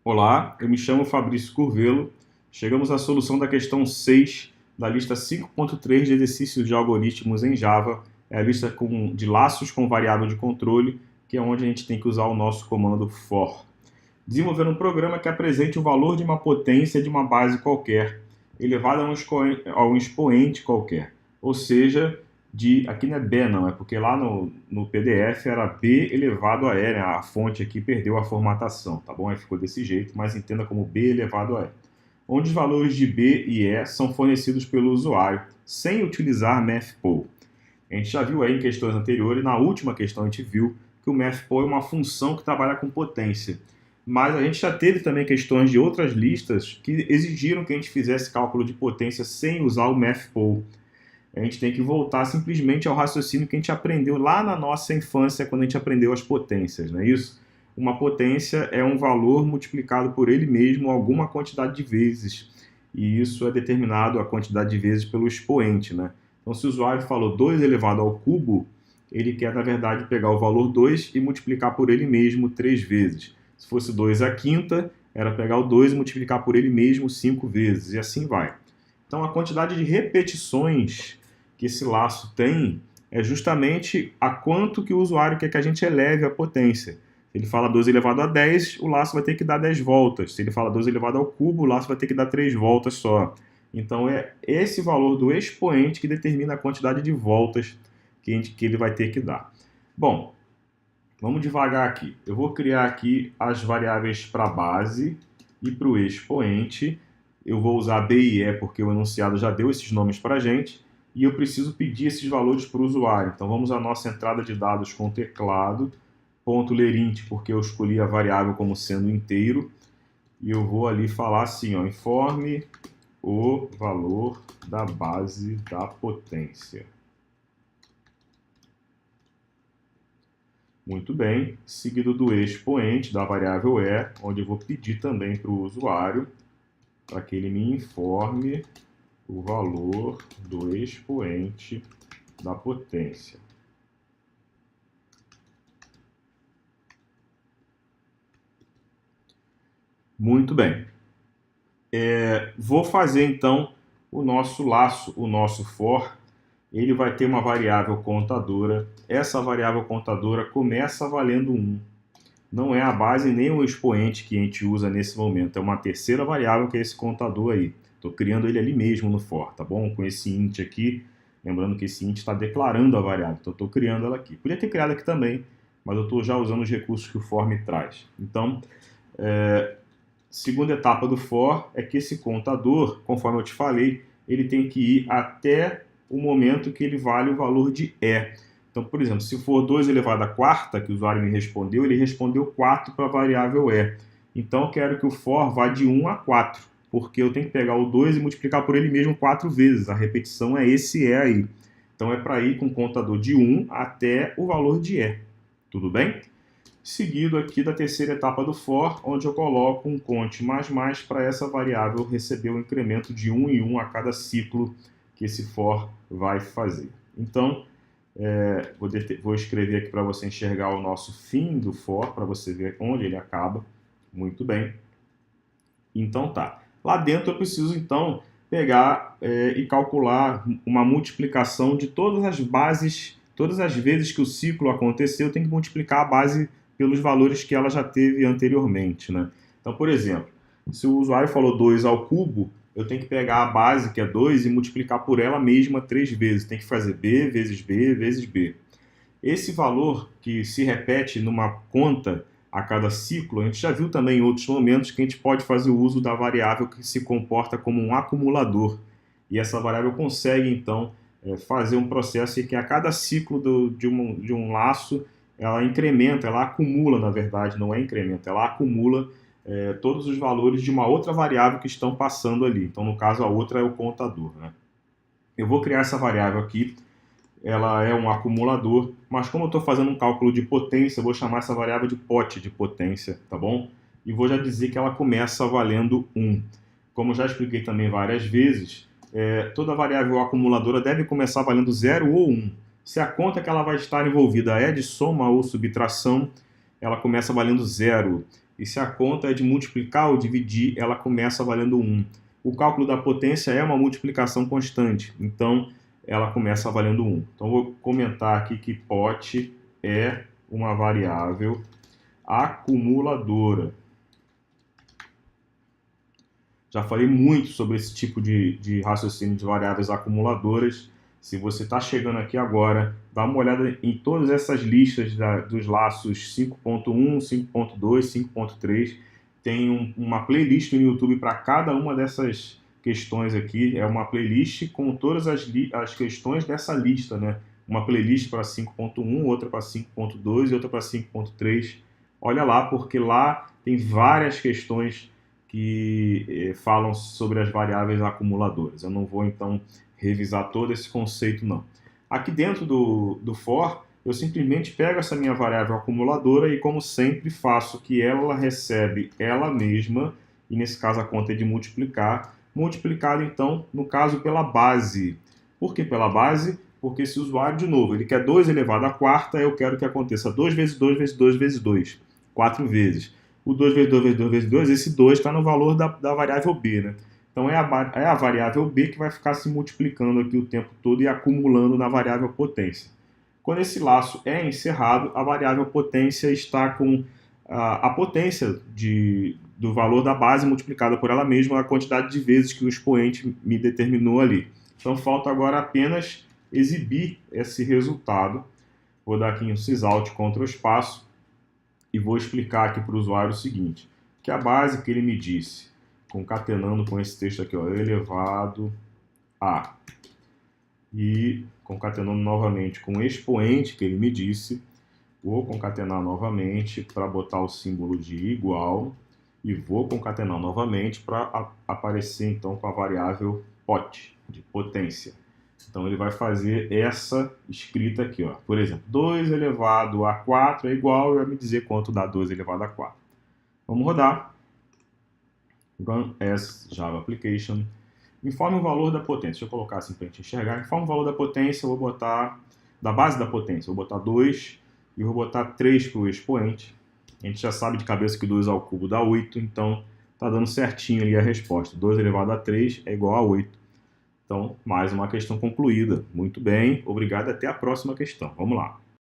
Olá, eu me chamo Fabrício Curvelo. Chegamos à solução da questão 6 da lista 5.3 de exercícios de algoritmos em Java. É a lista de laços com variável de controle, que é onde a gente tem que usar o nosso comando for. Desenvolver um programa que apresente o valor de uma potência de uma base qualquer, elevada a um expoente qualquer. Ou seja, aqui não é B não, é porque lá no PDF era B elevado a E, né? A fonte aqui perdeu a formatação, tá bom? Aí ficou desse jeito, mas entenda como B elevado a E. Onde os valores de B e E são fornecidos pelo usuário, sem utilizar mathpol. A gente já viu aí em questões anteriores, na última questão a gente viu que o mathpol é uma função que trabalha com potência. Mas a gente já teve também questões de outras listas que exigiram que a gente fizesse cálculo de potência sem usar o mathpol. A gente tem que voltar simplesmente ao raciocínio que a gente aprendeu lá na nossa infância, quando a gente aprendeu as potências, não é isso? Uma potência é um valor multiplicado por ele mesmo alguma quantidade de vezes. E isso é determinado a quantidade de vezes pelo expoente, né? Então, se o usuário falou 2 elevado ao cubo, ele quer, na verdade, pegar o valor 2 e multiplicar por ele mesmo 3 vezes. Se fosse 2 à quinta, era pegar o 2 e multiplicar por ele mesmo 5 vezes, e assim vai. Então, a quantidade de repetições que esse laço tem é justamente a quanto que o usuário quer que a gente eleve a potência. Se ele fala 12 elevado a 10, o laço vai ter que dar 10 voltas. Se ele fala 12 elevado ao cubo, o laço vai ter que dar 3 voltas só. Então é esse valor do expoente que determina a quantidade de voltas que ele vai ter que dar. Bom, vamos devagar aqui. Eu vou criar aqui as variáveis para a base e para o expoente. Eu vou usar B e E porque o enunciado já deu esses nomes para a gente. E eu preciso pedir esses valores para o usuário. Então vamos à nossa entrada de dados com teclado, ponto lerint, porque eu escolhi a variável como sendo inteiro. E eu vou ali falar assim, ó, informe o valor da base da potência. Muito bem, seguido do expoente da variável E, onde eu vou pedir também para o usuário para que ele me informe o valor do expoente da potência. Muito bem. Vou fazer então o nosso laço, o nosso for. Ele vai ter uma variável contadora. Essa variável contadora começa valendo 1. Não é a base nem o expoente que a gente usa nesse momento. É uma terceira variável que é esse contador aí. Estou criando ele ali mesmo no for, tá bom? Com esse int aqui. Lembrando que esse int está declarando a variável. Então, estou criando ela aqui. Podia ter criado aqui também, mas eu estou já usando os recursos que o for me traz. Então, segunda etapa do for é que esse contador, conforme eu te falei, ele tem que ir até o momento que ele vale o valor de E. Então, por exemplo, se for 2 elevado à quarta, que o usuário me respondeu, ele respondeu 4 para a variável E. Então, eu quero que o for vá de 1 a 4, porque eu tenho que pegar o 2 e multiplicar por ele mesmo 4 vezes. A repetição é esse E aí. Então, é para ir com o contador de 1 até o valor de E. Tudo bem? Seguido aqui da terceira etapa do for, onde eu coloco um conte mais para essa variável receber o incremento de 1 em 1 a cada ciclo que esse for vai fazer. Então, vou escrever aqui para você enxergar o nosso fim do for, para você ver onde ele acaba. Muito bem. Então tá. Lá dentro eu preciso então pegar e calcular uma multiplicação de todas as bases, todas as vezes que o ciclo aconteceu, eu tenho que multiplicar a base pelos valores que ela já teve anteriormente, né? Então, por exemplo, se o usuário falou 2 ao cubo, eu tenho que pegar a base, que é 2, e multiplicar por ela mesma 3 vezes. Tem que fazer B vezes B vezes B. Esse valor que se repete numa conta a cada ciclo, a gente já viu também em outros momentos que a gente pode fazer o uso da variável que se comporta como um acumulador. E essa variável consegue, então, fazer um processo em que a cada ciclo de um laço, ela incrementa, ela acumula, na verdade, não é incremento, ela acumula todos os valores de uma outra variável que estão passando ali. Então, no caso, a outra é o contador, né? Eu vou criar essa variável aqui, ela é um acumulador, mas como eu estou fazendo um cálculo de potência, eu vou chamar essa variável de pote de potência, tá bom? E vou já dizer que ela começa valendo 1. Como já expliquei também várias vezes, toda variável acumuladora deve começar valendo 0 ou 1. Se a conta que ela vai estar envolvida é de soma ou subtração, ela começa valendo 0. e se a conta é de multiplicar ou dividir, ela começa valendo 1. O cálculo da potência é uma multiplicação constante, então ela começa valendo 1. Então vou comentar aqui que pot é uma variável acumuladora. Já falei muito sobre esse tipo de raciocínio de variáveis acumuladoras. Se você está chegando aqui agora, dá uma olhada em todas essas listas dos laços 5.1, 5.2, 5.3. Tem uma playlist no YouTube para cada uma dessas questões aqui. É uma playlist com todas as questões dessa lista, né? Uma playlist para 5.1, outra para 5.2 e outra para 5.3. Olha lá, porque lá tem várias questões que falam sobre as variáveis acumuladoras. Eu não vou, então, revisar todo esse conceito, não. Aqui dentro do for, eu simplesmente pego essa minha variável acumuladora e, como sempre, faço que ela recebe ela mesma, e nesse caso a conta é de multiplicar, multiplicado, então, no caso, pela base. Por que pela base? Porque se o usuário, de novo, ele quer 2 elevado à quarta, eu quero que aconteça 2 vezes 2 vezes 2 vezes 2, 4 vezes. O 2 vezes 2 vezes 2 vezes 2, esse 2 está no valor da variável b, né? Então é a variável b que vai ficar se multiplicando aqui o tempo todo e acumulando na variável potência. Quando esse laço é encerrado, a variável potência está com a potência do valor da base multiplicada por ela mesma, a quantidade de vezes que o expoente me determinou ali. Então falta agora apenas exibir esse resultado. Vou dar aqui um sysout Ctrl espaço e vou explicar aqui para o usuário o seguinte, que a base que ele me disse, concatenando com esse texto aqui, ó, elevado a, e concatenando novamente com o expoente que ele me disse, vou concatenar novamente para botar o símbolo de igual, e vou concatenar novamente para aparecer então com a variável pot, de potência. Então ele vai fazer essa escrita aqui, ó. Por exemplo, 2 elevado a 4 é igual, e vai me dizer quanto dá 2 elevado a 4. Vamos rodar. Run as Java Application. Informe o valor da potência. Deixa eu colocar assim para a gente enxergar. Informe o valor da potência, eu vou botar, da base da potência, eu vou botar 2 e eu vou botar 3 para o expoente. A gente já sabe de cabeça que 2 ao cubo dá 8, então está dando certinho ali a resposta. 2 elevado a 3 é igual a 8. Então, mais uma questão concluída. Muito bem, obrigado, até a próxima questão. Vamos lá.